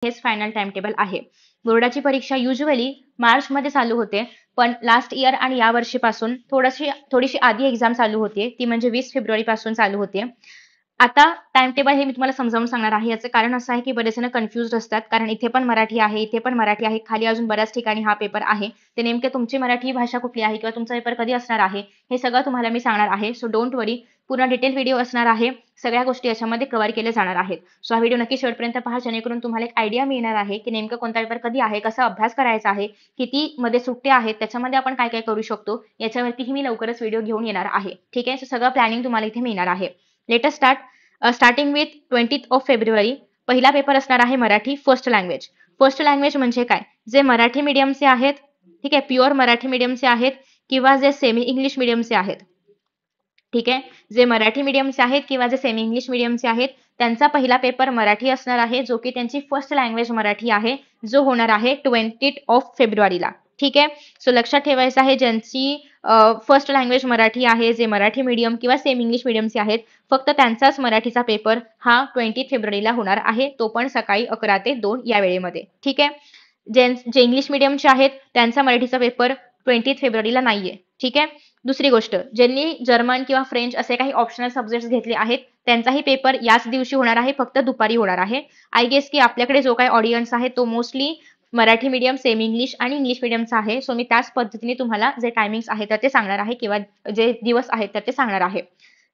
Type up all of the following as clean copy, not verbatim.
हेच final time table आहे. बोर्डाची परीक्षा युजुअली मार्चमध्ये चालू होते, पण लास्ट इयर आणि या वर्षीपासून थोडीशी आधी एक्झाम चालू होते, ती म्हणजे 20 फेब्रुवारी पासून चालू होते. आता टाइम टेबल हे मी तुम्हाला समजावून सांगणार आहे. याचं कारण असं आहे, की बरेच जण कन्फ्युज्ड असतात. कारण इथे पण मराठी आहे, इथे पण मराठी आहे, खाली अजून बऱ्याच ठिकाणी हा पेपर आहे. ते नेमके तुमची मराठी भाषा कुठली आहे किंवा तुमचा पेपर कधी असणार आहे, हे सगळं तुम्हाला मी सांगणार आहे. सो डोंट वरी, पूर्ण डिटेल व्हिडिओ असणार आहे. सगळ्या गोष्टी याच्यामध्ये कव्हर केल्या जाणार आहेत. सो हा व्हिडिओ नक्की शेवटपर्यंत पहा, जेणेकरून तुम्हाला एक आयडिया मिळणार आहे, की नेमकं कोणता पेपर कधी आहे, कसा अभ्यास करायचा आहे, किती मध्ये सुट्ट्या आहेत, त्याच्यामध्ये आपण काय काय करू शकतो, याच्यावरतीही मी लवकरच व्हिडिओ घेऊन येणार आहे. ठीक आहे. सो सगळं प्लॅनिंग तुम्हाला इथे मिळणार आहे. Let us start. Starting with 20th of February. पहिला पेपर असणार आहे Marathi first language. First language म्हणजे काय? जे मराठी मीडियमचे आहेत, ठीक आहे, प्युअर मराठी मीडियमचे आहेत किंवा जे सेमी इंग्लिश मीडियमचे आहेत. ठीक आहे. जे मराठी मीडियमचे आहेत किंवा जे सेमी इंग्लिश मीडियमचे आहेत, त्यांचा पहिला पेपर मराठी असणार आहे, जो की त्यांची फर्स्ट लँग्वेज मराठी आहे, जो होणार आहे 20th ऑफ फेब्रुवारीला. ठीक आहे. सो लक्षात ठेवायचं आहे, ज्यांची फर्स्ट लँग्वेज मराठी आहे, जे मराठी मीडियम किंवा सेमी इंग्लिश मीडियमचे आहेत, फक्त त्यांचाच मराठीचा पेपर हा 20 फेब्रुवारीला होणार आहे, तो पण सकाळी 11 ते 2 या वेळेमध्ये. ठीक आहे. जे इंग्लिश मीडियमचे आहेत, त्यांचा मराठीचा पेपर 20 फेब्रुवारीला नाहीये. ठीक आहे. दुसरी गोष्ट, ज्यांनी जर्मन किंवा फ्रेंच असे काही ऑप्शनल सब्जेक्ट्स घेतले आहेत, त्यांचाही पेपर याच दिवशी होणार आहे, फक्त दुपारी होणार आहे. आय गेस की आपल्याकडे जो काही ऑडियन्स आहे, तो mostly Marathi medium, semi English आणि इंग्लिश मीडियमचा आहे. सो मी त्याच पद्धतीने तुम्हाला जे टायमिंग्स आहेत तर ते सांगणार आहे किंवा जे दिवस आहेत तर ते सांगणार आहे.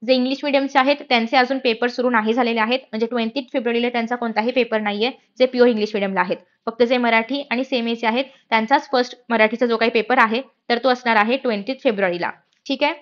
जे इंग्लिश मीडियमचे आहेत, त्यांचे अजून पेपर सुरू नाही झालेले आहेत, म्हणजे 20 फेब्रुवारीला त्यांचा कोणताही पेपर नाहीये, जे प्युअर इंग्लिश मीडियमला आहेत. फक्त जे मराठी आणि सेमीचे आहेत, त्यांचाच फर्स्ट मराठीचा जो काही पेपर आहे, तर तो असणार आहे 20 फेब्रुवारीला. ठीक आहे.